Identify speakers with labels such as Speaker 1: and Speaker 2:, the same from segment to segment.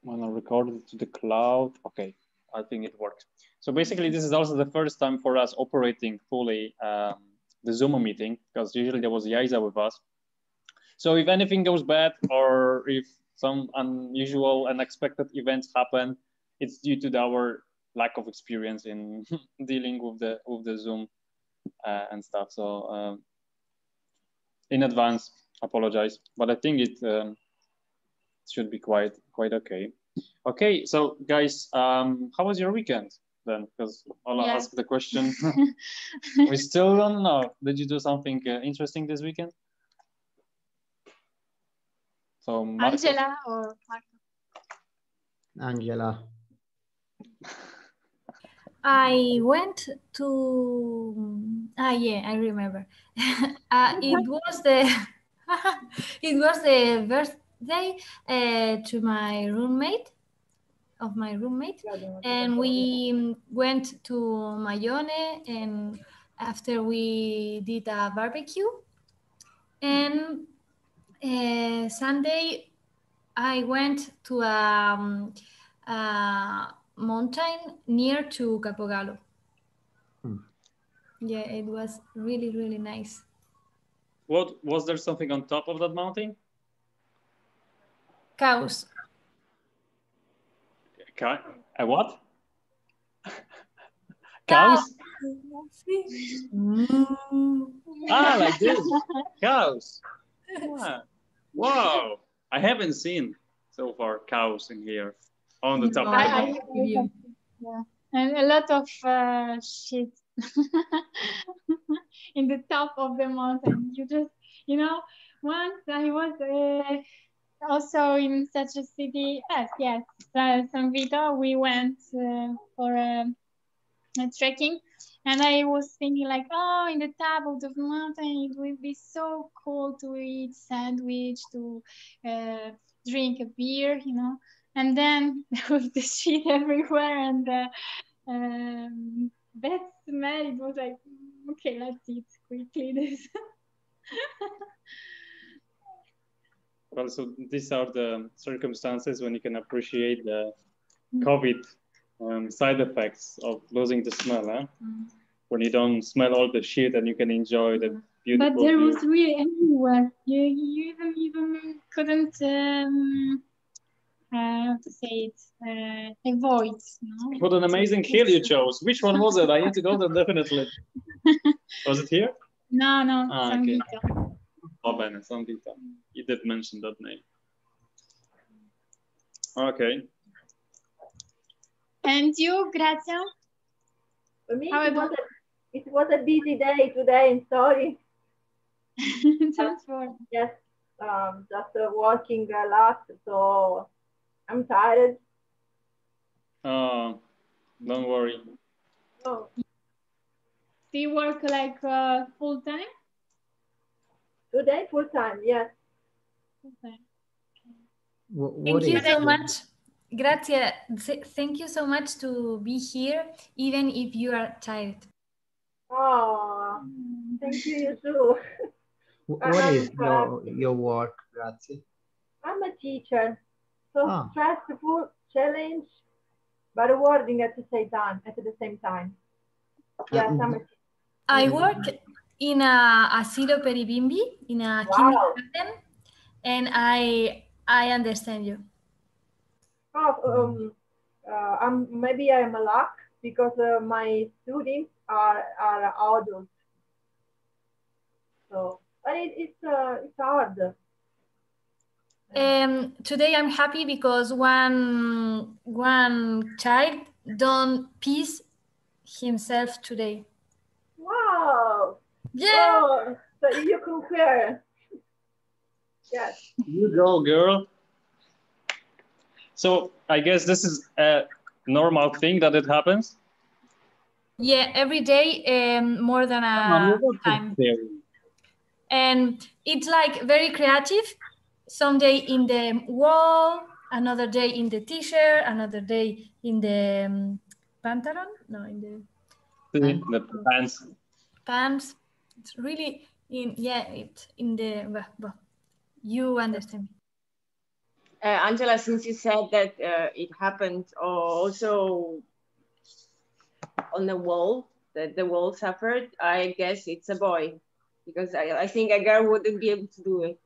Speaker 1: When I record it to the cloud, okay, I think it works. So basically, this is also the first time for us operating fully the Zoom meeting, because usually there was Yaisa with us. So if anything goes bad or if some unusual, unexpected events happen, it's due to our lack of experience in dealing with the Zoom and stuff. So in advance, apologize, but I think it should be quite okay. Okay, so guys, how was your weekend then? Because I'll ask the question. We still don't know. Did you do something interesting this weekend? So Marcos?
Speaker 2: Angela or Marco?
Speaker 3: Angela.
Speaker 4: I went to yeah, I remember. It was the it was the birthday to my roommate and we went to Mayone, and after we did a barbecue, and Sunday I went to a mountain near to Capogalo. Yeah, it was really nice.
Speaker 1: What was there something on top of that mountain?
Speaker 4: Cows.
Speaker 1: A what? Cows? Ah, like this. Cows. Ah. Wow. I haven't seen so far cows in here on the top of the mountain.
Speaker 2: Yeah. And a lot of shit in the top of the mountain. You just, once I was also in such a city. Yes, San Vito. We went for a trekking, and I was thinking like, oh, in the top of the mountain, it will be so cool to eat sandwich, to drink a beer, and then there was the shit everywhere, and that smell. It was like, okay, let's eat quickly this.
Speaker 1: Well, so these are the circumstances when you can appreciate the COVID side effects of losing the smell, huh? When you don't smell all the shit and you can enjoy the beautiful
Speaker 2: But there was really everywhere. You even couldn't how to say it, avoid. No?
Speaker 1: What an amazing hill you chose. Which one was it? I need to go there definitely. Was it here?
Speaker 2: No,
Speaker 1: San
Speaker 2: okay.
Speaker 1: Vito. Oh, bene, San Vito. You did mention that name. Okay.
Speaker 2: And you, Grazia?
Speaker 5: For me, it was a busy day today. Sorry.
Speaker 2: Don't worry.
Speaker 5: Yes, just working a lot, so I'm tired.
Speaker 1: Oh, don't worry.
Speaker 5: Oh.
Speaker 2: Do you work like full time?
Speaker 5: Today, full time, yes.
Speaker 2: Okay.
Speaker 4: Thank you so much. Grazie. Thank you so much to be here, even if you are tired.
Speaker 5: Oh, thank you too.
Speaker 3: What is your work, Grazie?
Speaker 5: I'm a teacher. So stressful, challenge, but rewarding at the same time. Yes, I'm a teacher.
Speaker 4: I work in a asilo per i bimbi, in a kindergarten, and I understand you.
Speaker 5: Maybe I'm a luck because my students are adults. So, but it's hard.
Speaker 4: Today I'm happy because one child don't piss himself today.
Speaker 5: Wow!
Speaker 4: Yeah.
Speaker 5: Oh, so you compare. Yes.
Speaker 1: You go, girl. So I guess this is a normal thing that it happens.
Speaker 4: Yeah, every day, more than a time. And it's like very creative. Some day in the wall, another day in the t-shirt, another day in the pantalon. No, in
Speaker 1: the pants.
Speaker 4: Pants. It's really it's in the. You understand me.
Speaker 6: Angela, since you said that it happened also on the wall, that the wall suffered, I guess it's a boy, because I think a girl wouldn't be able to do it.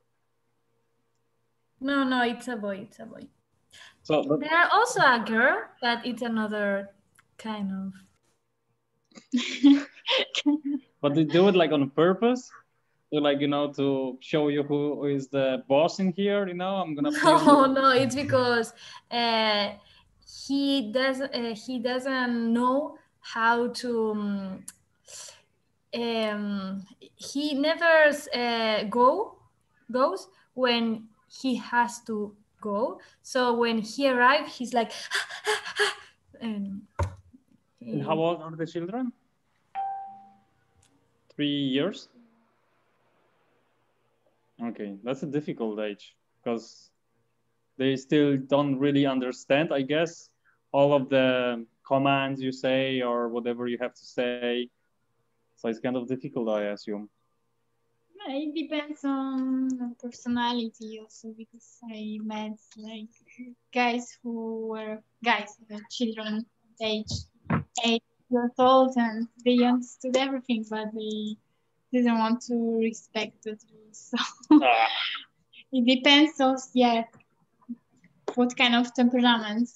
Speaker 4: No, no, it's a boy. It's a boy.
Speaker 1: So
Speaker 4: there are also a girl, but it's another kind of.
Speaker 1: But they do it like on purpose, to like, you know, to show you who is the boss in here. You know, I'm gonna.
Speaker 4: No, it's because he doesn't know how to. He never goes when he has to go. So when he arrives, he's like. And
Speaker 1: how old are the children? 3 years. Okay, that's a difficult age because they still don't really understand, I guess, all of the commands you say or whatever you have to say. So it's kind of difficult, I assume.
Speaker 2: It depends on personality also, because I met like guys who were children age 8 years old, and they understood everything, but they didn't want to respect the rules. So it depends also, yeah, what kind of temperament.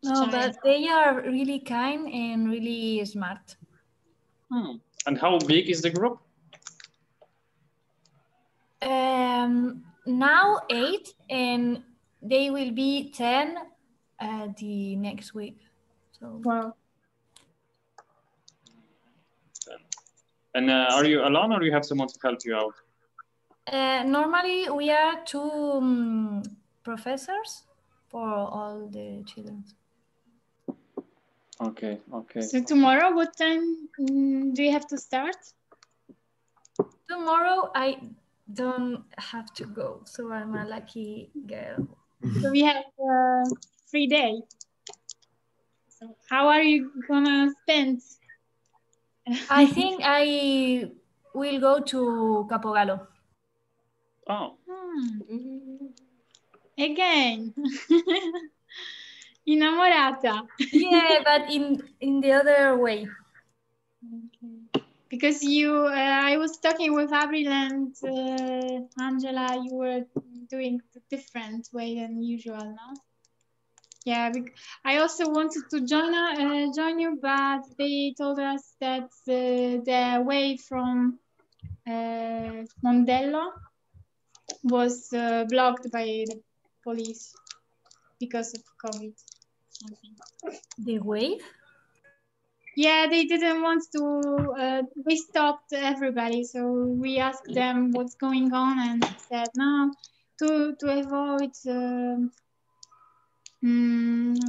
Speaker 4: No, but they are really kind and really smart.
Speaker 1: And how big is the group?
Speaker 4: Now 8, and they will be 10 the next week. So.
Speaker 2: Wow.
Speaker 1: And are you alone, or you have someone to help you out?
Speaker 4: Normally we are 2 professors for all the children.
Speaker 1: Okay.
Speaker 2: So tomorrow, what time do you have to start?
Speaker 4: Tomorrow I don't have to go, so I'm a lucky girl.
Speaker 2: So we have a free day. So how are you gonna spend?
Speaker 4: I think I will go to Capogallo.
Speaker 1: Oh.
Speaker 2: Again. Innamorata.
Speaker 4: Yeah, but in the other way.
Speaker 2: Okay. Because I was talking with Avril and Angela, you were doing the different way than usual, no? Yeah, I also wanted to join you, but they told us that the way from Mondello was blocked by the police because of COVID. Something.
Speaker 4: The wave?
Speaker 2: Yeah, they didn't want to. They stopped everybody, so we asked them what's going on, and they said no, to avoid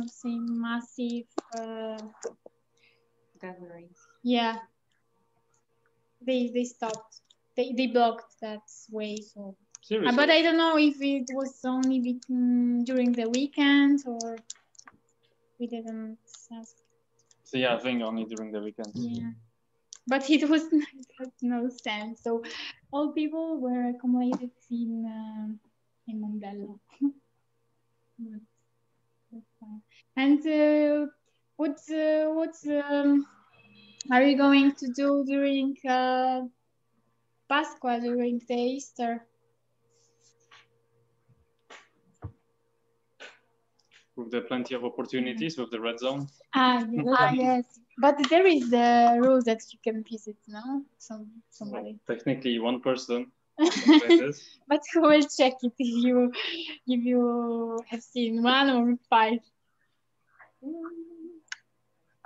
Speaker 2: say massive
Speaker 6: gatherings.
Speaker 2: Yeah, they stopped. They blocked that way. So, but I don't know if it was only during the weekend or we didn't ask.
Speaker 1: So yeah, I think only during the weekend.
Speaker 2: Yeah, but it was no sense. So all people were accommodated in Mondello. That's fine. And what are you going to do during Pascua, during the Easter?
Speaker 1: With the plenty of opportunities with the red zone.
Speaker 2: Yes. But there is the rule that you can visit, no? Somebody.
Speaker 1: Well, technically, one person.
Speaker 2: But who will check it if you have seen 1 or 5?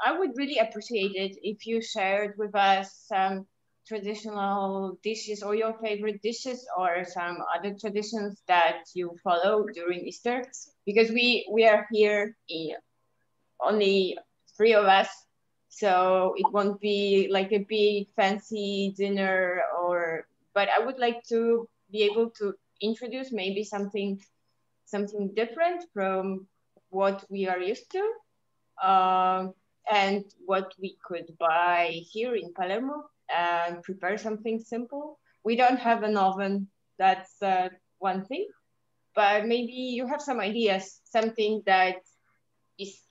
Speaker 6: I would really appreciate it if you shared with us some traditional dishes or your favorite dishes or some other traditions that you follow during Easter, because we are here only 3 of us, so it won't be like a big fancy dinner, but I would like to be able to introduce maybe something different from what we are used to, and what we could buy here in Palermo and prepare something simple. We don't have an oven, that's one thing. but maybe you have some ideas, something that is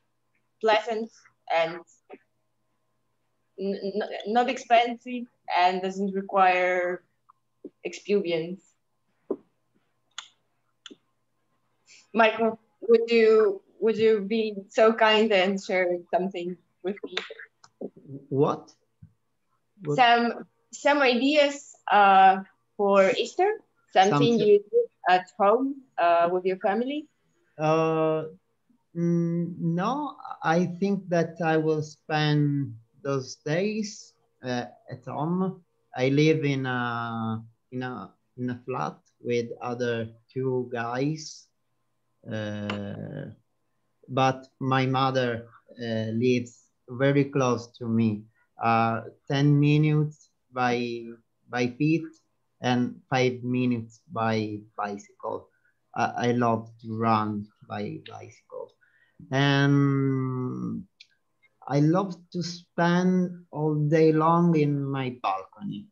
Speaker 6: pleasant and not expensive and doesn't require experience. Michael, would you be so kind and share something with me?
Speaker 3: What?
Speaker 6: Some ideas for Easter, something you do at home with your family?
Speaker 3: No, I think that I will spend those days at home. I live in a flat with other two guys, but my mother lives very close to me, 10 minutes by feet and 5 minutes by bicycle. I love to run by bicycle. And I love to spend all day long in my balcony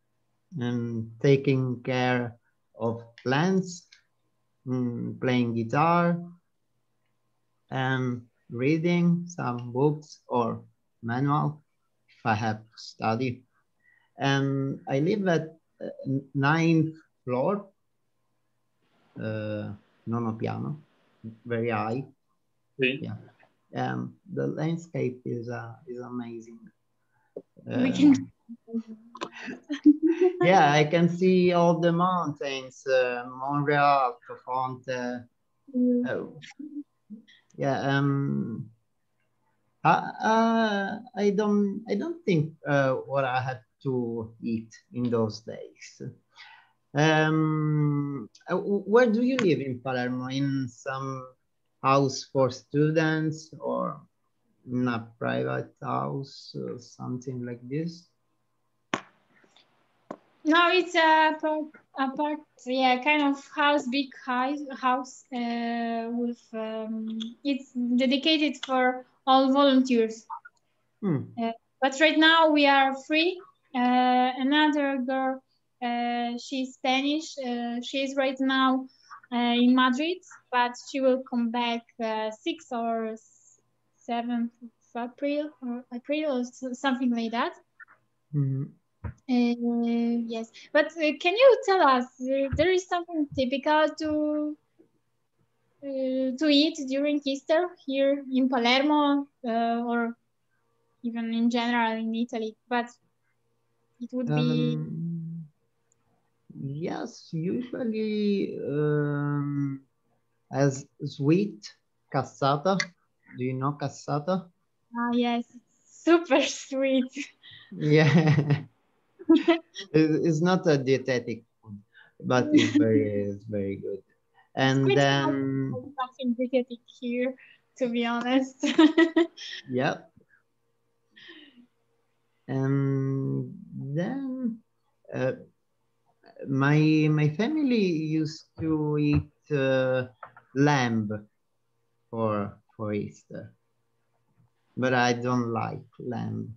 Speaker 3: and taking care of plants, playing guitar, and reading some books or manual if I have to study. And I live at 9th floor, nono piano, very high. Yeah. The landscape is amazing. Yeah, I can see all the mountains, Montreal, Fonte. Yeah. I don't think what I had to eat in those days. Where do you live in Palermo? In some house for students or in a private house or something like this?
Speaker 2: No, it's a part, yeah, kind of house, big house with it's dedicated for all volunteers. But right now we are free. Another girl, she's Spanish. She's right now in Madrid, but she will come back 6th or 7th of April or something like that. Yes, but can you tell us there is something typical to eat during Easter here in Palermo or even in general in Italy? But it would be
Speaker 3: yes, usually as sweet cassata. Do you know cassata?
Speaker 2: Yes, it's super sweet.
Speaker 3: Yeah. It's not a dietetic food, but it's very good. And then
Speaker 2: something dietetic here, to be honest.
Speaker 3: Yeah. And then my family used to eat lamb for Easter, but I don't like lamb.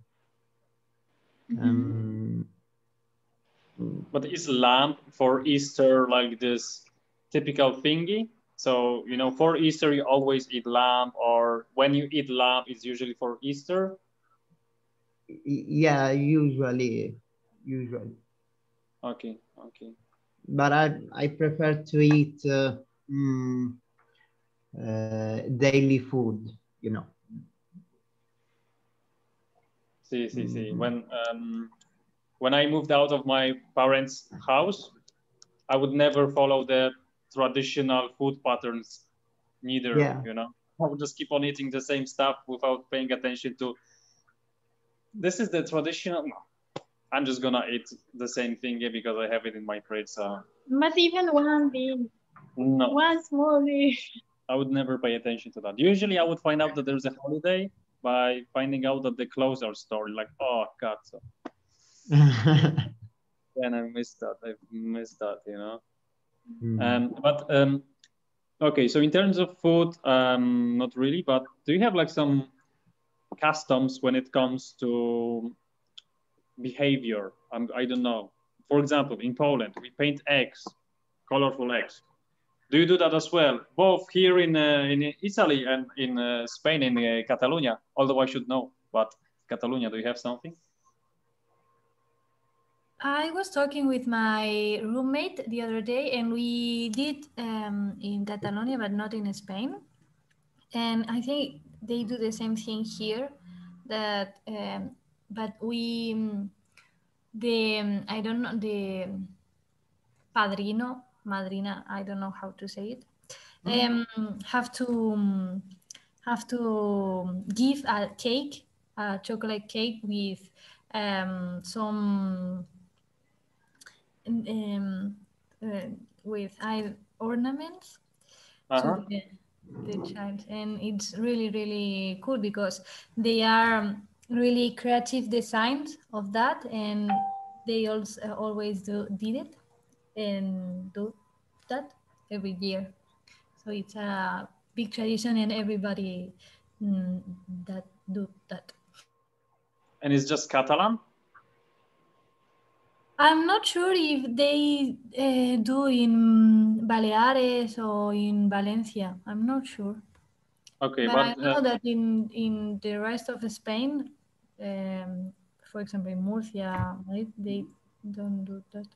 Speaker 1: But is lamb for Easter like this typical thingy? So, you know, for Easter, you always eat lamb, or when you eat lamb, it's usually for Easter?
Speaker 3: Yeah, usually.
Speaker 1: Okay.
Speaker 3: But I prefer to eat daily food, you know.
Speaker 1: See. When I moved out of my parents' house, I would never follow the traditional food patterns neither, you know. I would just keep on eating the same stuff without paying attention to, this is the traditional, I'm just gonna eat the same thing because I have it in my fridge. So.
Speaker 2: But even one day, one small day.
Speaker 1: I would never pay attention to that. Usually I would find out that there's a holiday by finding out that the clothes are stored, like, oh God. So. And I missed that, you know. Okay, so in terms of food, not really, but do you have like some customs when it comes to behavior? I don't know. For example, in Poland, we paint eggs, colorful eggs. Do you do that as well? Both here in Italy and in Spain, in Catalonia. Although I should know, but Catalonia, do you have something?
Speaker 4: I was talking with my roommate the other day, and we did in Catalonia, but not in Spain. And I think they do the same thing here. That, but we, I don't know, the padrino, madrina, I don't know how to say it. Have to give a cake, a chocolate cake with some with ornaments to the child, and it's really cool because they are really creative designs of that, and they also always did it and do that every year. So it's a big tradition, and everybody that do that.
Speaker 1: And it's just Catalan?
Speaker 4: I'm not sure if they do in Baleares or in Valencia. I'm not sure.
Speaker 1: Okay,
Speaker 4: but I know that in the rest of Spain, for example, in Murcia, right, they don't do that.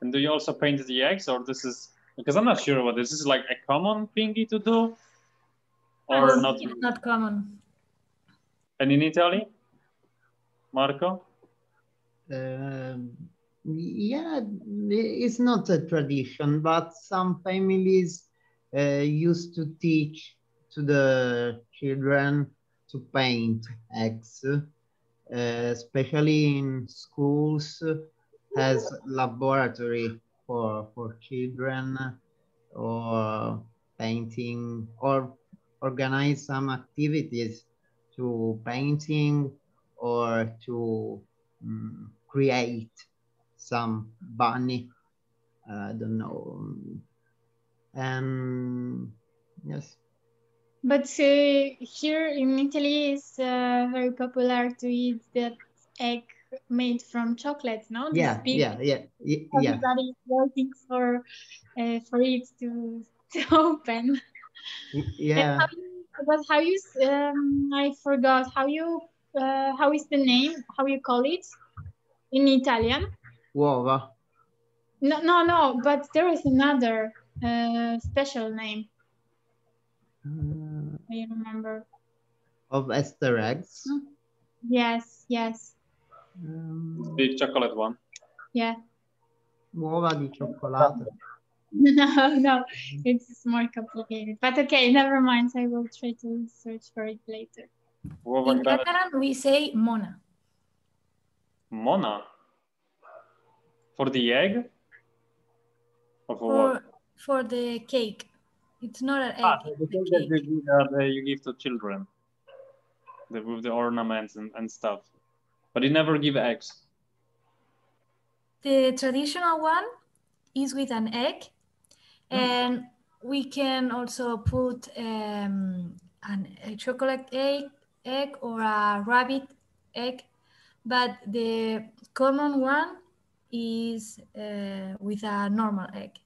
Speaker 1: And do you also paint the eggs, or this is, because I'm not sure what this is, like a common thingy to do, or not?
Speaker 4: It's not common.
Speaker 1: And in Italy, Marco?
Speaker 3: Yeah, it's not a tradition, but some families used to teach to the children to paint eggs, especially in schools, has laboratory for children, or painting, or organize some activities to painting, or to create some bunny, I don't know, and yes.
Speaker 2: But here in Italy, it's very popular to eat that egg made from chocolate, no?
Speaker 3: Yeah.
Speaker 2: Everybody is waiting for it to open.
Speaker 3: Yeah.
Speaker 2: How you? I forgot how you. How is the name? How you call it in Italian?
Speaker 3: Uova.
Speaker 2: No. But there is another special name. I remember.
Speaker 3: Of Easter eggs?
Speaker 2: Yes.
Speaker 1: The chocolate one.
Speaker 2: Yeah.
Speaker 3: Uova di cioccolato.
Speaker 2: No, it's more complicated. But okay, never mind. I will try to search for it later.
Speaker 4: In Catalan, we say mona.
Speaker 1: Mona? For the egg? Or for what?
Speaker 4: For the cake. It's not an egg.
Speaker 1: The cake that you give to children. With the ornaments and stuff. But you never give eggs.
Speaker 4: The traditional one is with an egg. And we can also put a chocolate egg or a rabbit egg. But the common one is with a normal egg,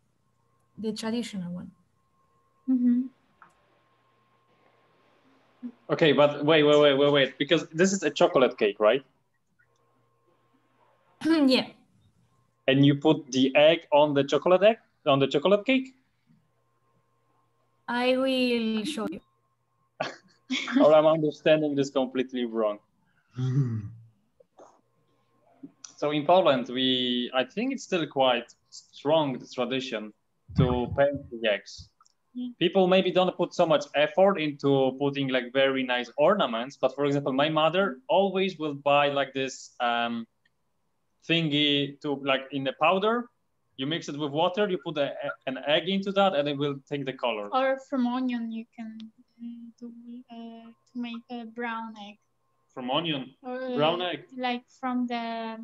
Speaker 4: the traditional one.
Speaker 1: Okay, but wait, because this is a chocolate cake, right?
Speaker 4: Yeah.
Speaker 1: And you put the egg on the chocolate cake?
Speaker 4: I will show you.
Speaker 1: Or I'm understanding this completely wrong. So in Poland, I think it's still quite strong, the tradition to paint the eggs. People maybe don't put so much effort into putting like very nice ornaments, but for example, my mother always will buy like this thingy to like in the powder. You mix it with water, you put an egg into that, and it will take the color.
Speaker 2: Or from onion, you can do to make a brown egg.
Speaker 1: From onion? Or, brown egg?
Speaker 2: Like from the...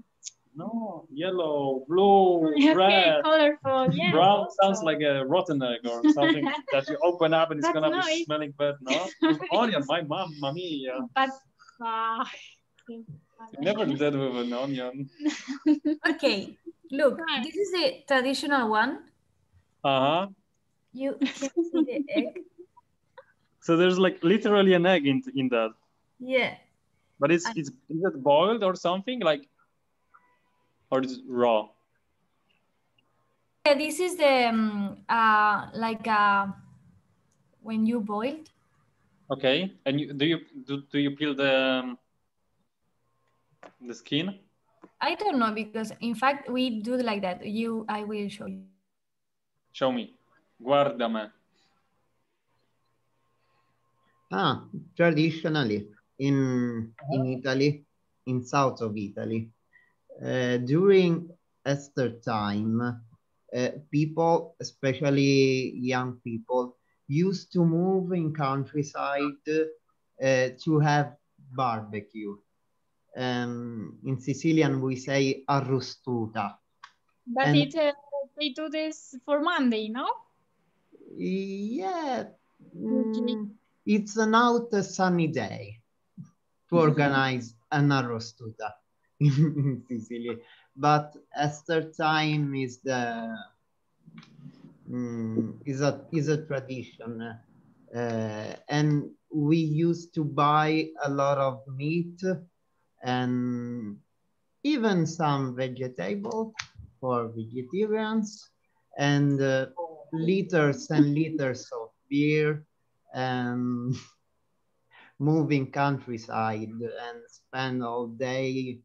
Speaker 1: No, yellow, blue, red.
Speaker 2: Okay, colorful, yeah.
Speaker 1: Brown sounds like a rotten egg or something that you open up and it's going to be smelling bad, no? With onion, my mommy.
Speaker 2: But...
Speaker 1: You never did with an onion.
Speaker 4: Okay, Look, this is the traditional one.
Speaker 1: Uh-huh.
Speaker 4: You can see the egg.
Speaker 1: So there's like literally an egg in that.
Speaker 4: Yeah.
Speaker 1: But is it boiled or something, like, or is it raw?
Speaker 4: Yeah, this is the like when you boiled.
Speaker 1: Okay, and do you peel the skin?
Speaker 4: I don't know, because in fact we do like that. I will show you.
Speaker 1: Show me. Guardame.
Speaker 3: Traditionally in Italy, in south of Italy, during Easter time, people, especially young people, used to move in countryside to have barbecue. In Sicilian, we say arrostuta.
Speaker 2: But they do this for Monday, no?
Speaker 3: Yeah,
Speaker 2: Okay.
Speaker 3: it's not a sunny day to organize an arrostuta in Sicily, but Easter time is a tradition, and we used to buy a lot of meat and even some vegetable for vegetarians, and liters and liters of beer, and moving countryside and spend all day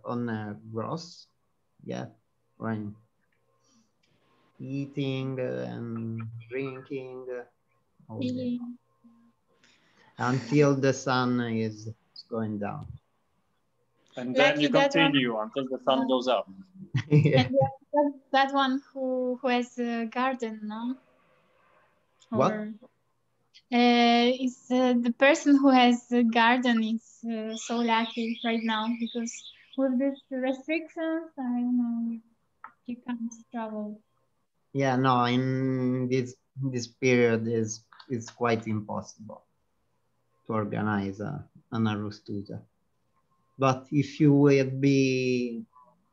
Speaker 3: on a gross, yeah, right, eating and drinking all day until the sun is going down.
Speaker 1: And then you continue until the sun goes up.
Speaker 3: Yeah.
Speaker 2: And that one who has a garden, no?
Speaker 3: What?
Speaker 2: Is the person who has a garden is so lucky right now, because with these restrictions, I don't know, you can't travel.
Speaker 3: Yeah, no, in this period is quite impossible to organize an arrostuta. But if you will be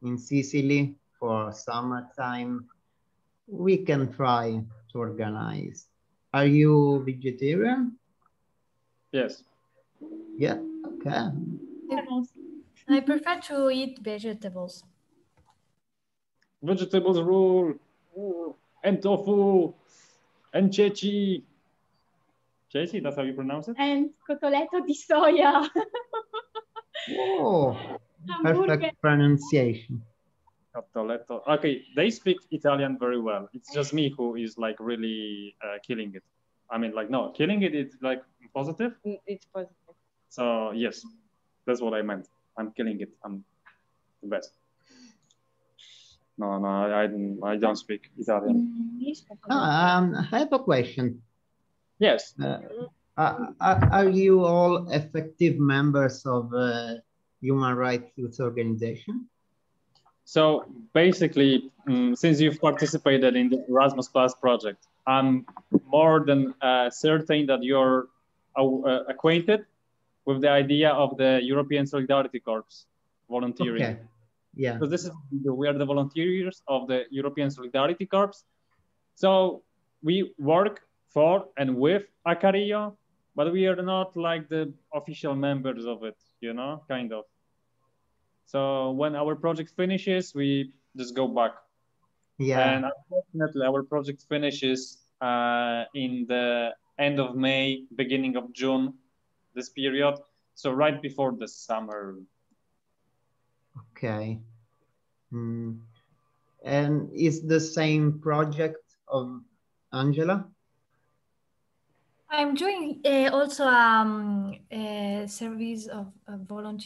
Speaker 3: in Sicily for summertime, we can try to organize. Are you vegetarian?
Speaker 1: Yes.
Speaker 3: Yeah, okay.
Speaker 4: I prefer to eat vegetables.
Speaker 1: Vegetables rule. And tofu. And ceci. Ceci, that's how you pronounce it?
Speaker 2: And cotolletto di soia.
Speaker 3: Oh, perfect pronunciation.
Speaker 1: Cotolletto. Okay, they speak Italian very well. It's just me who is like really killing it. I mean, like, no, killing it is like positive.
Speaker 6: It's positive.
Speaker 1: So yes, that's what I meant. I'm killing it. I'm the best. No, I don't speak Italian.
Speaker 3: I have a question.
Speaker 1: Yes.
Speaker 3: Are you all effective members of Human Rights Youth Organization?
Speaker 1: So basically, since you've participated in the Erasmus Plus project, I'm more than certain that you're acquainted with the idea of the European Solidarity Corps volunteering.
Speaker 3: Okay. Yeah.
Speaker 1: So this is, we are the volunteers of the European Solidarity Corps. So we work for and with Acario, but we are not like the official members of it, you know, kind of. So when our project finishes, we just go back.
Speaker 3: Yeah.
Speaker 1: And unfortunately, our project finishes in the end of May, beginning of June, this period. So right before the summer.
Speaker 3: Okay. And is the same project of Angela?
Speaker 4: I'm doing also a service of a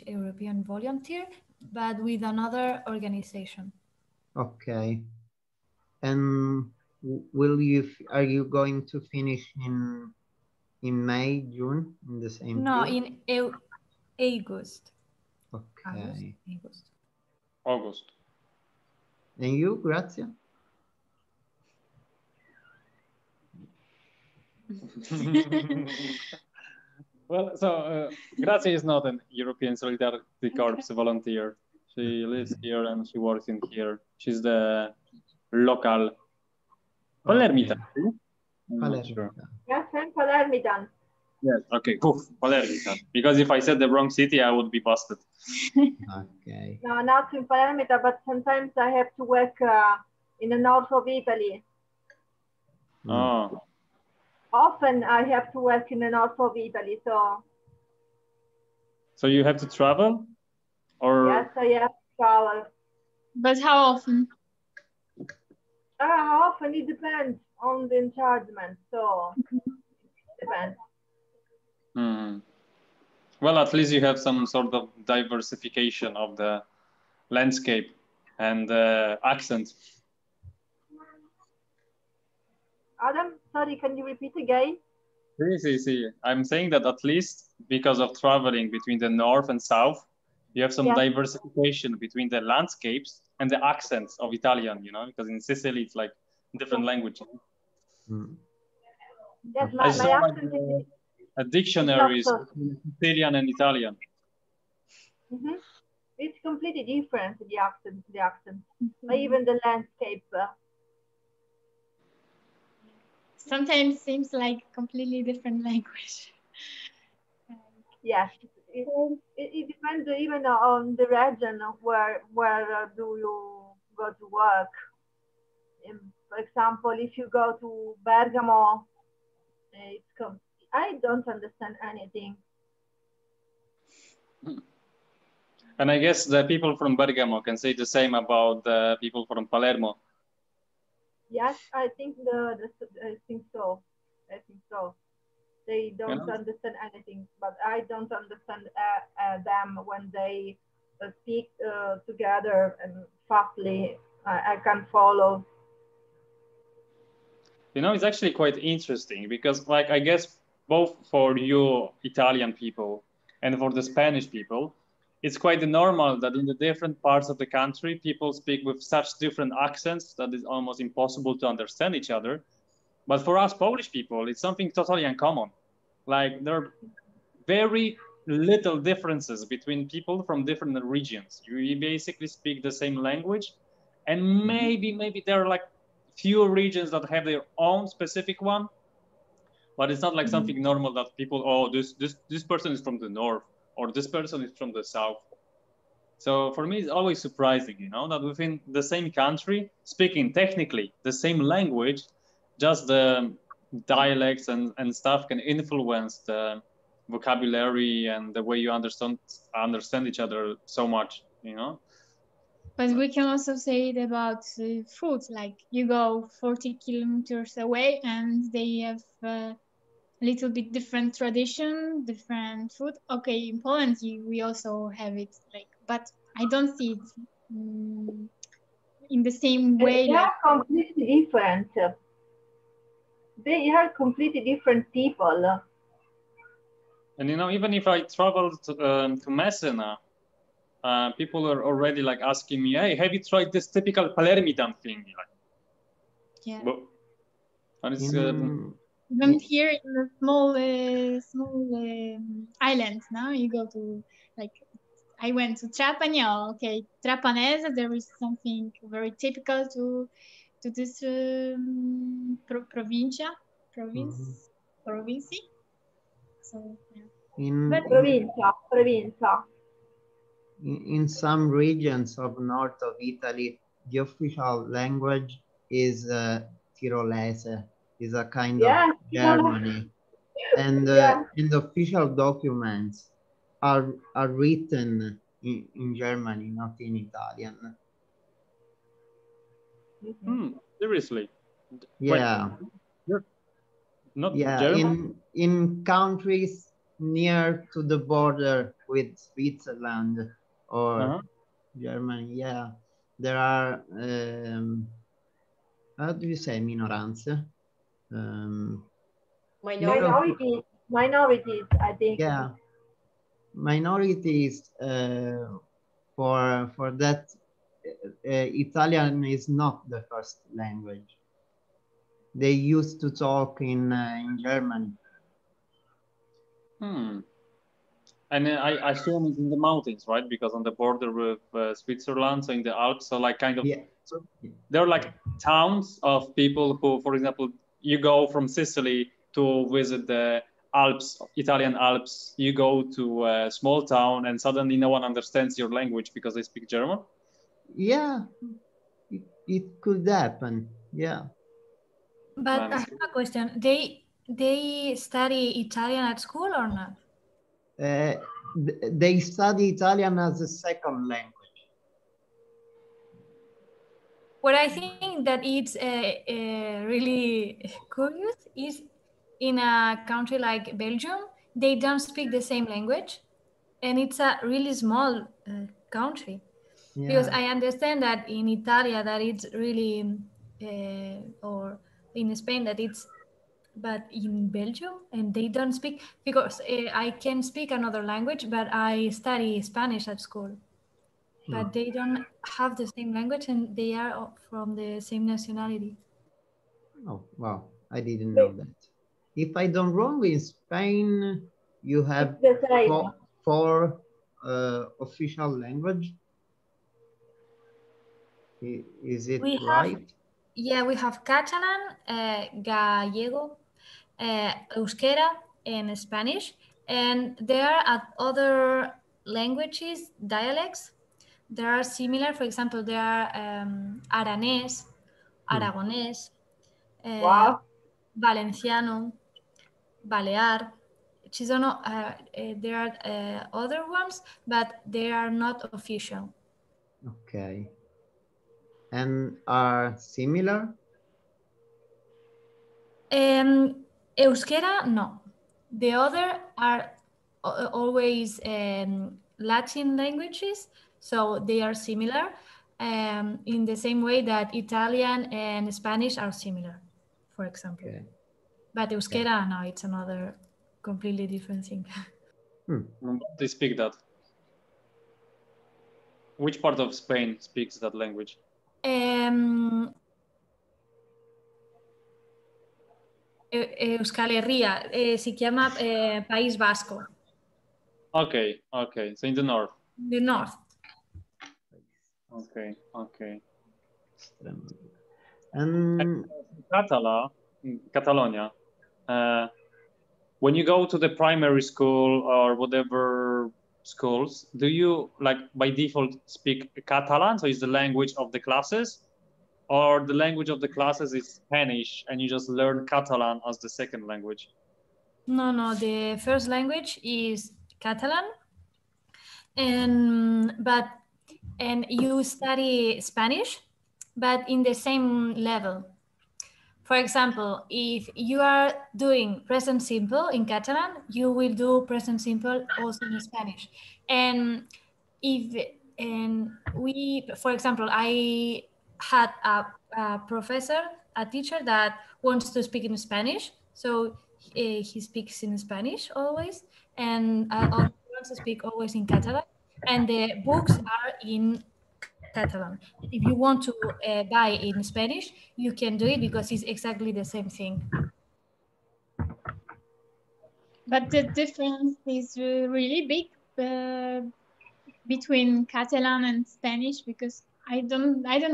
Speaker 4: European volunteer, but with another organization.
Speaker 3: Okay. And are you going to finish in May, June, in the same
Speaker 4: No,
Speaker 3: period?
Speaker 4: in August.
Speaker 3: Okay.
Speaker 1: August.
Speaker 3: And you, Grazia?
Speaker 1: Well, so Grazia is not an European Solidarity Corps volunteer. She lives here and she works in here. She's the local Palermitan. I'm not sure.
Speaker 5: Yes, I'm Palermitan.
Speaker 1: Yes, okay, poof, Palermitan. Because if I said the wrong city, I would be busted.
Speaker 3: Okay.
Speaker 5: No, not in Palermita, but sometimes I have to work in the north of Italy.
Speaker 1: Oh.
Speaker 5: Often I have to work in the north of Italy, so.
Speaker 1: So you have to travel? Or?
Speaker 5: Yes, I have to travel.
Speaker 2: But how often?
Speaker 5: How often it depends on the chargement, so it depends.
Speaker 1: Hmm. Well, at least you have some sort of diversification of the landscape and accent.
Speaker 5: Adam, sorry, can you repeat again?
Speaker 1: See. I'm saying that at least because of traveling between the north and south, you have some diversification between the landscapes and the accents of Italian, you know, because in Sicily it's like different languages.
Speaker 5: Yes, my accent is
Speaker 1: a dictionary is between Sicilian and Italian.
Speaker 5: It's completely different, the accent, even the landscape.
Speaker 2: Sometimes seems like completely different language.
Speaker 5: Yes, it depends even on the region where do you go to work. For example, if you go to Bergamo, I don't understand anything.
Speaker 1: And I guess the people from Bergamo can say the same about the people from Palermo.
Speaker 5: Yes, I think I think so. They don't understand anything, but I don't understand them when they speak together and fastly. I can follow.
Speaker 1: You know, it's actually quite interesting because, like, I guess both for you Italian people and for the Spanish people, it's quite normal that in the different parts of the country, people speak with such different accents that it's almost impossible to understand each other. But for us Polish people, it's something totally uncommon. Like, there are very little differences between people from different regions. You basically speak the same language, and maybe there are like few regions that have their own specific one, but it's not like something normal that people, oh, this person is from the north or this person is from the south. So for me, it's always surprising, you know, that within the same country, speaking technically the same language, just the dialects and stuff can influence the vocabulary and the way you understand each other so much, you know.
Speaker 2: But we can also say it about food. Like, you go 40 kilometers away and they have a little bit different tradition, different food. Okay, in Poland we also have it, like, but I don't see it in the same way.
Speaker 5: They are completely different. They are completely different people.
Speaker 1: And you know, even if I travel to Messina, people are already like asking me, "Hey, have you tried this typical Palermitan thing?" Like,
Speaker 2: yeah.
Speaker 1: And it's,
Speaker 2: even here in a small island, now you go to, like, I went to Trapani. Okay, Trapanese. There is something very typical to this province. So yeah.
Speaker 5: Provincia.
Speaker 3: In some regions of north of Italy, the official language is Tirolese, is a kind of Germany, and in the official documents are written in Germany, not in Italian.
Speaker 1: Seriously?
Speaker 3: Yeah.
Speaker 1: Wait, not
Speaker 3: German? In countries near to the border with Switzerland or Germany, there are how do you say minoranze?
Speaker 5: Minorities, I think.
Speaker 3: Yeah, minorities. For that, Italian is not the first language. They used to talk in German.
Speaker 1: And I assume it's in the mountains, right? Because on the border with Switzerland, so in the Alps, so like kind of,
Speaker 3: Yeah.
Speaker 1: so there are like towns of people who, for example, you go from Sicily to visit the Alps, Italian Alps, you go to a small town and suddenly no one understands your language because they speak German?
Speaker 3: Yeah, it could happen. Yeah.
Speaker 4: But I have a question. They study Italian at school or not?
Speaker 3: They study Italian as a second language.
Speaker 4: What I think that it's really curious is in a country like Belgium, they don't speak the same language, and it's a really small country.
Speaker 3: Yeah.
Speaker 4: Because I understand that in Italia that it's really, or in Spain that it's, but in Belgium and they don't speak, because I can speak another language, but I study Spanish at school. But they don't have the same language and they are from the same nationality.
Speaker 3: Oh, wow. I didn't know that. If I don't wrong, in Spain, you have four official language. Is it right?
Speaker 4: Yeah, we have Catalan, Gallego, Euskera, and Spanish. And there are other languages, dialects. There are similar, for example, there are Aranés, Aragonés, Valenciano, Balear. There are other ones, but they are not official.
Speaker 3: Okay. And are similar?
Speaker 4: Euskera, no. The other are always Latin languages, so they are similar in the same way that Italian and Spanish are similar, for example. Okay. But Euskera, no, it's another completely different thing.
Speaker 1: They speak that. Which part of Spain speaks that language?
Speaker 4: Euskal Herria, se llama País Vasco.
Speaker 1: Okay, okay, so in the north.
Speaker 4: The north.
Speaker 1: Okay, okay.
Speaker 3: And
Speaker 1: Catalonia, when you go to the primary school or whatever schools, do you like by default speak Catalan, so it's the language of the classes, or the language of the classes is Spanish and you just learn Catalan as the second language?
Speaker 4: No, the first language is Catalan, and you study Spanish, but in the same level. For example, if you are doing present simple in Catalan, you will do present simple also in Spanish. And for example, I had a professor, a teacher that wants to speak in Spanish, so he speaks in Spanish always, and also wants to speak always in Catalan, and the books are in Catalan. If you want to buy in Spanish, you can do it because it's exactly the same thing.
Speaker 2: But the difference is really big between Catalan and Spanish, because I don't know. I don't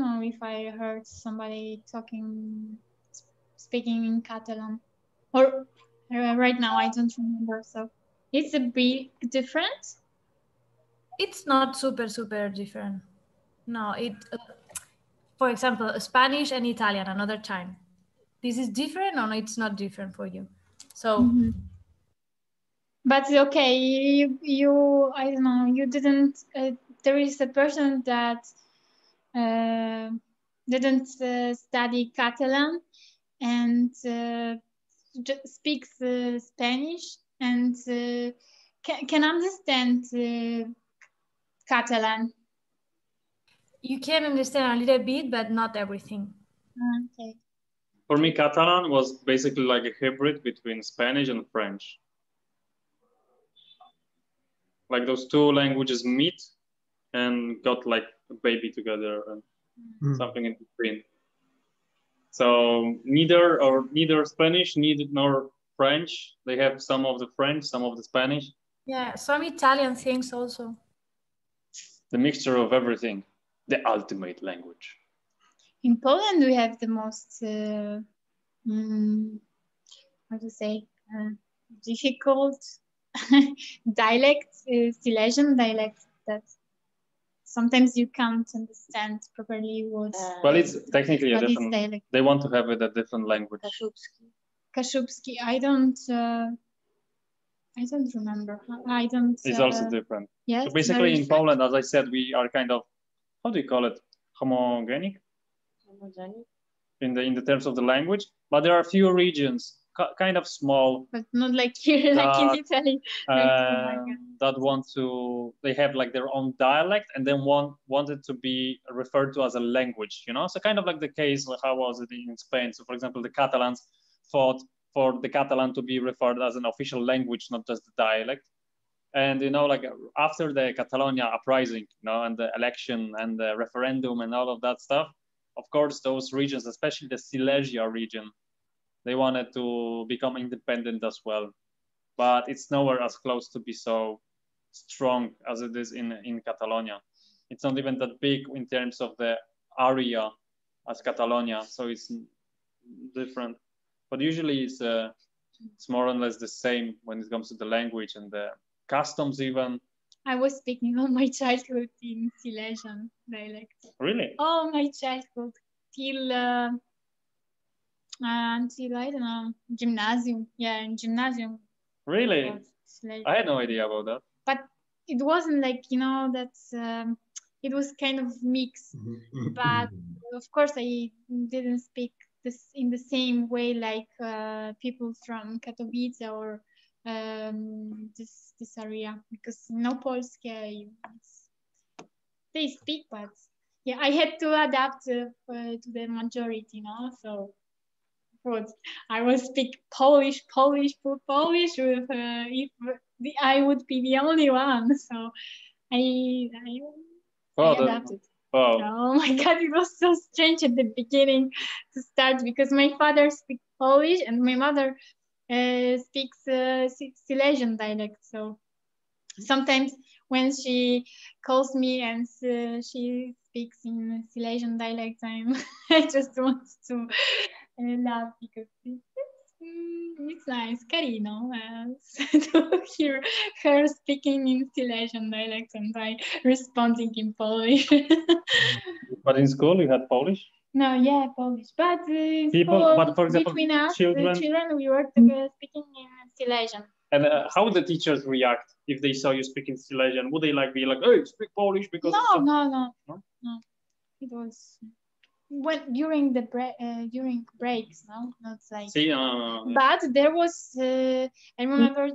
Speaker 2: know if I heard somebody speaking in Catalan, or right now I don't remember. So it's a big difference.
Speaker 4: It's not super different. No, for example, Spanish and Italian another time. This is different, or no, it's not different for you. So.
Speaker 2: But okay, you I don't know. You didn't. There is a person that didn't study Catalan and speaks Spanish and can understand Catalan.
Speaker 4: You can understand a little bit, but not everything.
Speaker 2: Okay.
Speaker 1: For me, Catalan was basically like a hybrid between Spanish and French. Like those two languages meet and got like a baby together and something in between. So neither Spanish nor French. They have some of the French, some of the Spanish.
Speaker 4: Yeah, some Italian things also.
Speaker 1: The mixture of everything. The ultimate language.
Speaker 2: In Poland, we have the most, how to say, difficult dialect, Silesian dialect, that sometimes you can't understand properly what.
Speaker 1: Well, it's technically a
Speaker 2: what is
Speaker 1: different.
Speaker 2: dialect.
Speaker 1: They want to have it a different language.
Speaker 2: Kaszubski. I don't remember. I don't.
Speaker 1: It's also different.
Speaker 2: Yes.
Speaker 1: So basically, in Poland, as I said, we are kind of, how do you call it? Homogenic. In the terms of the language, but there are a few regions, kind of small,
Speaker 2: but not like here, like in Italy,
Speaker 1: that want to. They have like their own dialect, and then want it to be referred to as a language. You know, so kind of like the case. Like how was it in Spain? So, for example, the Catalans fought for the Catalan to be referred as an official language, not just the dialect. And you know, like after the Catalonia uprising, you know, and the election and the referendum and all of that stuff. Of course, those regions, especially the Silesia region, they wanted to become independent as well. But it's nowhere as close to be so strong as it is in Catalonia. It's not even that big in terms of the area as Catalonia, so it's different. But usually it's more or less the same when it comes to the language and the customs even.
Speaker 2: I was speaking all my childhood in Silesian dialect.
Speaker 1: Really?
Speaker 2: All my childhood till until I don't know, gymnasium. Yeah, in gymnasium.
Speaker 1: Really? I had no idea about that.
Speaker 2: But it wasn't like, you know, that's it was kind of mixed. But of course, I didn't speak this in the same way like people from Katowice or this area, because no Polskie, they speak, but yeah, I had to adapt to the majority, you know. So I will speak Polish with if I would be the only one. So I adapted.
Speaker 1: Wow.
Speaker 2: Oh my God, it was so strange at the beginning to start, because my father speaks Polish and my mother speaks Silesian dialect. So sometimes when she calls me and she speaks in Silesian dialect, I just want to laugh, because it's nice, carino, to hear her speaking in Silesian dialect and I responding in Polish.
Speaker 1: But in school you had Polish?
Speaker 2: No, yeah, Polish. But
Speaker 1: for example,
Speaker 2: between us,
Speaker 1: children,
Speaker 2: we were speaking in Silesian.
Speaker 1: And how would the teachers react if they saw you speaking Silesian? Would they be like, "Hey, speak Polish"? Because
Speaker 2: no. It was during the during breaks, no, not like.
Speaker 1: See,
Speaker 2: But there was I remember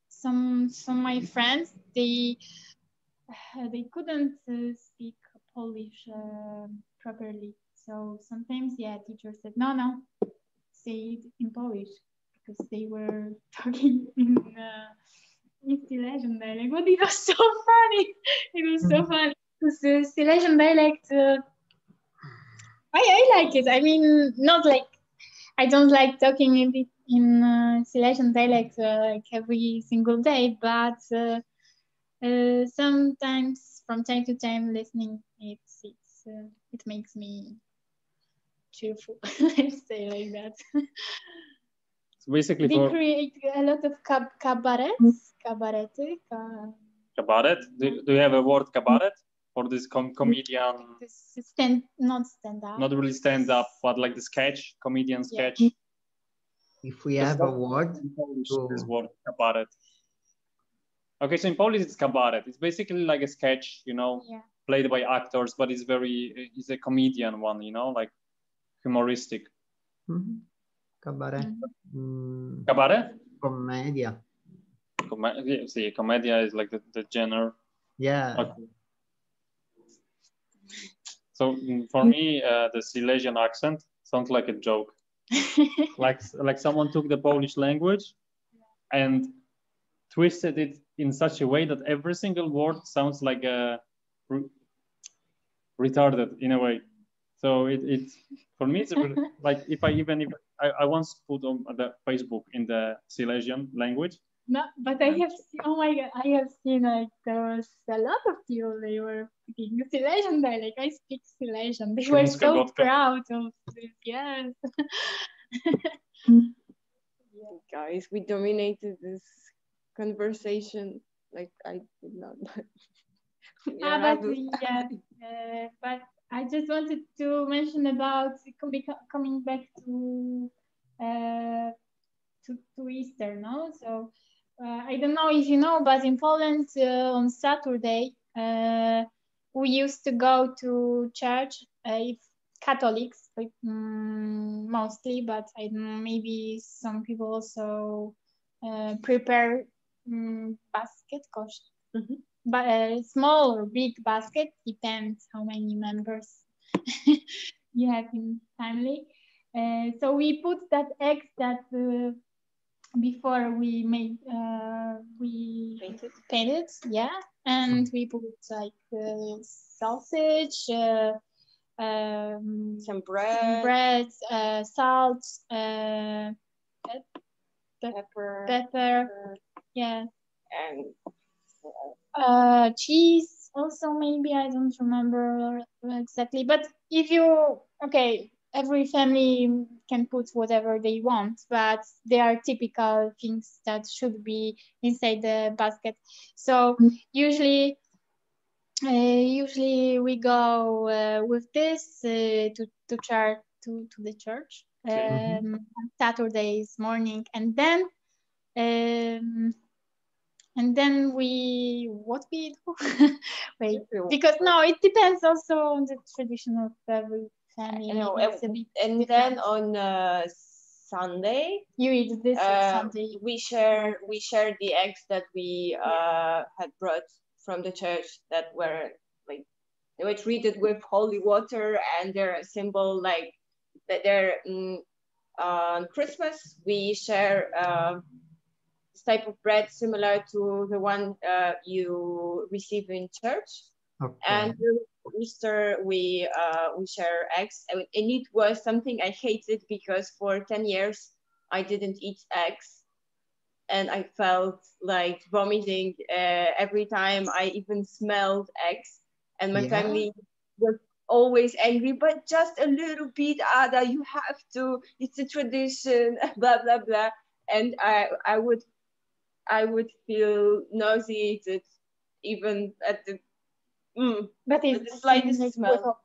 Speaker 2: some my friends, they couldn't speak Polish properly. So sometimes, yeah, teachers said, no, say it in Polish, because they were talking in Silesian dialect. But it was so funny. It was so funny. Because the Silesian dialect, I like it. I mean, not like, I don't like talking in Silesian dialect like every single day, but sometimes from time to time listening, it makes me cheerful. Let's say like that.
Speaker 1: So basically,
Speaker 2: they create a lot of cabarets. Cabaret?
Speaker 1: Cabaret? Do you have a word cabaret for this comedian?
Speaker 2: Not stand up.
Speaker 1: Not really stand up, but like the sketch, comedian sketch.
Speaker 3: If we have a word,
Speaker 1: this word cabaret. Okay, so in Polish it's cabaret. It's basically like a sketch, you know, played by actors, but it's a comedian one, you know, like humoristic.
Speaker 3: Cabaret.
Speaker 1: Cabaret?
Speaker 3: Commedia.
Speaker 1: See, commedia is like the genre.
Speaker 3: Yeah.
Speaker 1: Okay. So for me, the Silesian accent sounds like a joke. like someone took the Polish language and twisted it in such a way that every single word sounds like a retarded in a way. So it's for me, it's like if I once put on the Facebook in the Silesian language.
Speaker 2: No, but I have seen, oh my God, I have seen like there was a lot of people, they were speaking Silesian dialect. I speak Silesian. They were so proud of this, yes.
Speaker 6: Guys, we dominated this conversation. Like I did not.
Speaker 2: But I just wanted to mention about coming back to Easter, no? So I don't know if you know, but in Poland on Saturday we used to go to church. If Catholics, like, mostly, but I don't know, maybe some people also prepare basket, but a small or big basket, depends how many members you have in family. So we put that egg that before we made painted, yeah, and we put like sausage,
Speaker 6: some bread,
Speaker 2: salt,
Speaker 6: pepper,
Speaker 2: yeah,
Speaker 6: and
Speaker 2: cheese also, maybe, I don't remember exactly, but if you, okay, every family can put whatever they want, but there are typical things that should be inside the basket. So usually we go with this to church, to the church on Saturdays morning, and then what we do? Wait, because no, it depends also on the tradition of every family.
Speaker 6: And then on Sunday,
Speaker 2: you eat this Sunday.
Speaker 6: We share the eggs that we had brought from the church, that were like, they were treated with holy water, and they're a symbol, like that they're on Christmas we share this type of bread similar to the one you receive in church. And Easter we share eggs, and it was something I hated, because for 10 years I didn't eat eggs, and I felt like vomiting every time I even smelled eggs, and my family was always angry, but just a little bit, Ada, you have to, it's a tradition, blah blah blah. And I would feel nauseated even at the
Speaker 2: but it's
Speaker 6: slightest smell.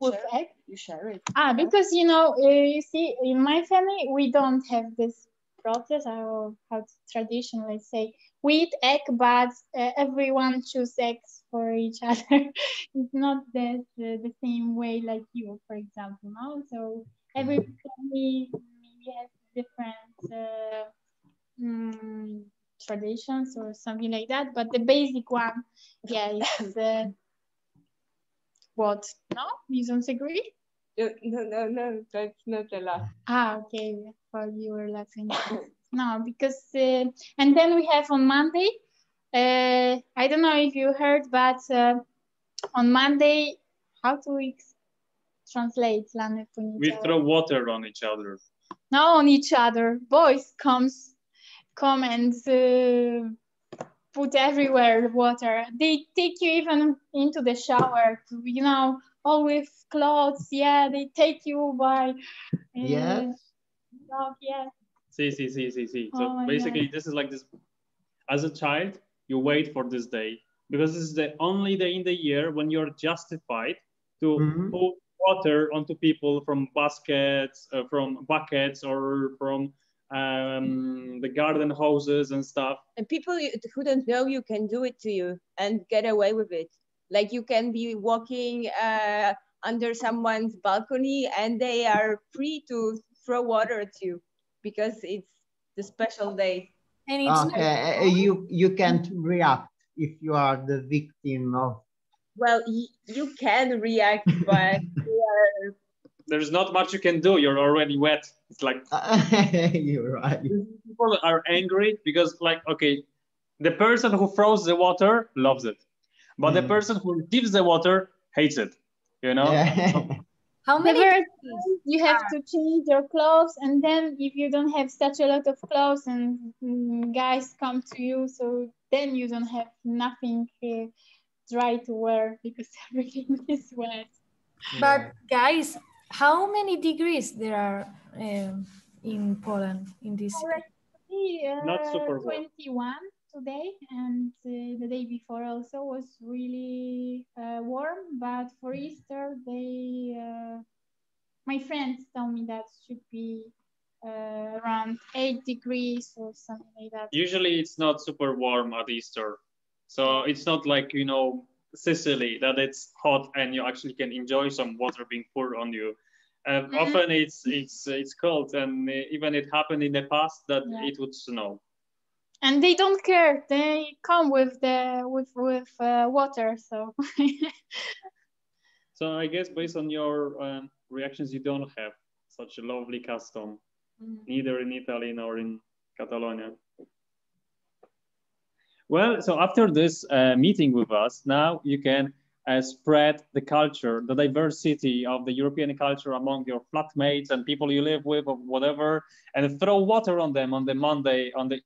Speaker 2: With egg?
Speaker 6: You share it.
Speaker 2: Because you see, in my family we don't have this process, or how tradition, let's say. We eat egg, but everyone choose eggs for each other. It's not the same way like you, for example, no? So every family maybe has different traditions or something like that, but the basic one, is what? No? You don't agree?
Speaker 6: No, that's not a laugh.
Speaker 2: Okay. While you were laughing. No, because and then we have on Monday. I don't know if you heard, but on Monday, how do we translate?
Speaker 1: We throw water on each other.
Speaker 2: No, on each other. Boys come and put everywhere water. They take you even into the shower, all with clothes. Yeah, they take you by.
Speaker 3: Yes.
Speaker 2: Yes.
Speaker 1: See. So basically, this is like this. As a child, you wait for this day, because this is the only day in the year when you're justified to put water onto people from buckets, or from the garden hoses and stuff.
Speaker 6: And people who don't know you can do it to you and get away with it. Like, you can be walking under someone's balcony and they are free to throw water at you because it's the special day.
Speaker 4: And it's
Speaker 3: you can't react if you are the victim of.
Speaker 6: Well, you can react, but
Speaker 1: there's not much you can do. You're already wet. It's like
Speaker 3: you're right.
Speaker 1: People are angry because, like, okay, the person who throws the water loves it, but the person who gives the water hates it, you know?
Speaker 3: Yeah.
Speaker 4: How many
Speaker 2: There are
Speaker 4: degrees?
Speaker 2: times you have to change your clothes, and then if you don't have such a lot of clothes and guys come to you, so then you don't have nothing dry to wear because everything is wet.
Speaker 4: But guys, how many degrees there are in Poland in this?
Speaker 1: Not super warm.
Speaker 2: 21 today, and the day before also was really warm. But for Easter, my friends told me that should be around 8 degrees or something like that.
Speaker 1: Usually it's not super warm at Easter. So it's not like, you know, Sicily, that it's hot and you actually can enjoy some water being poured on you. Often it's cold, and even it happened in the past that it would snow.
Speaker 2: And they don't care. They come with water. So.
Speaker 1: So I guess based on your reactions, you don't have such a lovely custom, neither in Italy nor in Catalonia. Well, so after this meeting with us, now you can spread the culture, the diversity of the European culture among your flatmates and people you live with or whatever, and throw water on them on the Monday, on the...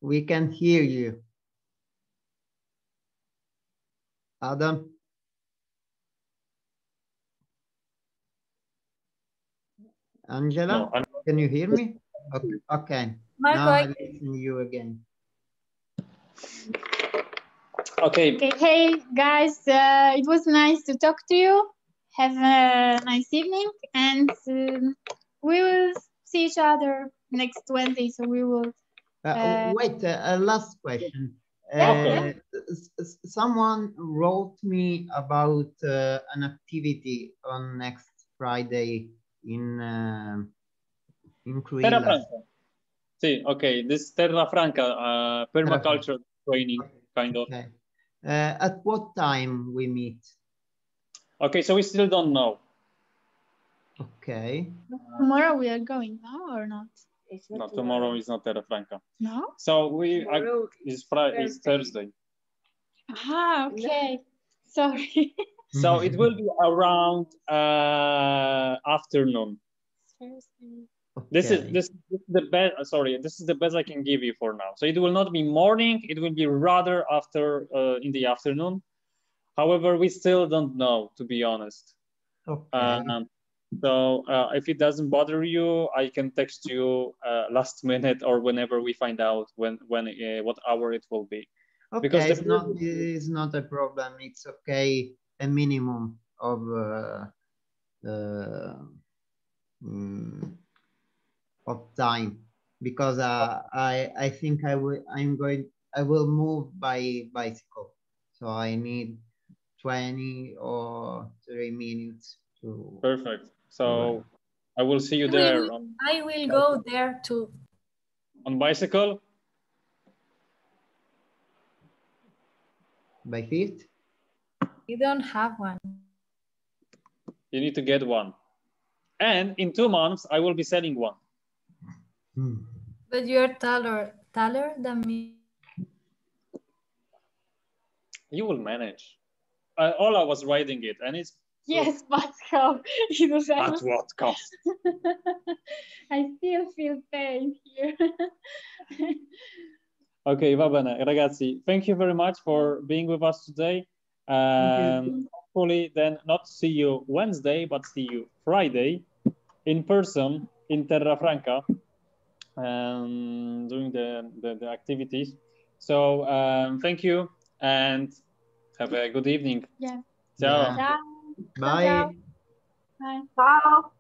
Speaker 3: We can hear you. Adam? Angela,
Speaker 1: No,
Speaker 3: can you hear me? Okay, okay.
Speaker 4: Marco,
Speaker 3: Now I listen to you again.
Speaker 1: Okay.
Speaker 2: Hey guys, it was nice to talk to you. Have a nice evening, and we will see each other next Wednesday. So we will.
Speaker 3: Wait, a last question.
Speaker 1: Okay.
Speaker 3: Someone wrote me about an activity on next Friday in
Speaker 1: Terra
Speaker 3: Cruilla.
Speaker 1: Franca. See, okay, this Terra Franca permaculture training, kind of.
Speaker 3: Okay. At what time we meet?
Speaker 1: Okay, so we still don't know.
Speaker 3: Okay.
Speaker 2: Tomorrow we are going, no, or not?
Speaker 1: No, tomorrow is not Terra Franca.
Speaker 2: No?
Speaker 1: So we it's Friday, it's Thursday.
Speaker 2: Ah, okay. Sorry.
Speaker 1: So it will be around afternoon.
Speaker 2: Thursday.
Speaker 3: Okay.
Speaker 1: This is the best. Sorry, this is the best I can give you for now. So it will not be morning. It will be rather after in the afternoon. However, we still don't know, to be honest.
Speaker 3: Okay.
Speaker 1: So if it doesn't bother you, I can text you last minute or whenever we find out when what hour it will be.
Speaker 3: Okay,
Speaker 1: because
Speaker 3: it's not a problem. It's okay. A minimum of time, because I think I will move by bicycle, so I need 20 or 30 minutes to.
Speaker 1: Perfect. So I will see you there.
Speaker 4: I will go there too.
Speaker 1: On bicycle?
Speaker 3: By feet?
Speaker 4: You don't have one.
Speaker 1: You need to get one. And in 2 months, I will be selling one.
Speaker 4: But you're taller than me.
Speaker 1: You will manage. Ola was riding it, and it's...
Speaker 2: Yes, but how?
Speaker 1: At what cost?
Speaker 2: I still feel pain here.
Speaker 1: Okay, va bene. Ragazzi, thank you very much for being with us today. Hopefully then not see you Wednesday, but see you Friday in person in Terra Franca doing the activities. So thank you and have a good evening.
Speaker 2: Yeah.
Speaker 1: Ciao.
Speaker 2: Ciao.
Speaker 3: Bye.
Speaker 2: Ciao. Bye.
Speaker 5: Ciao.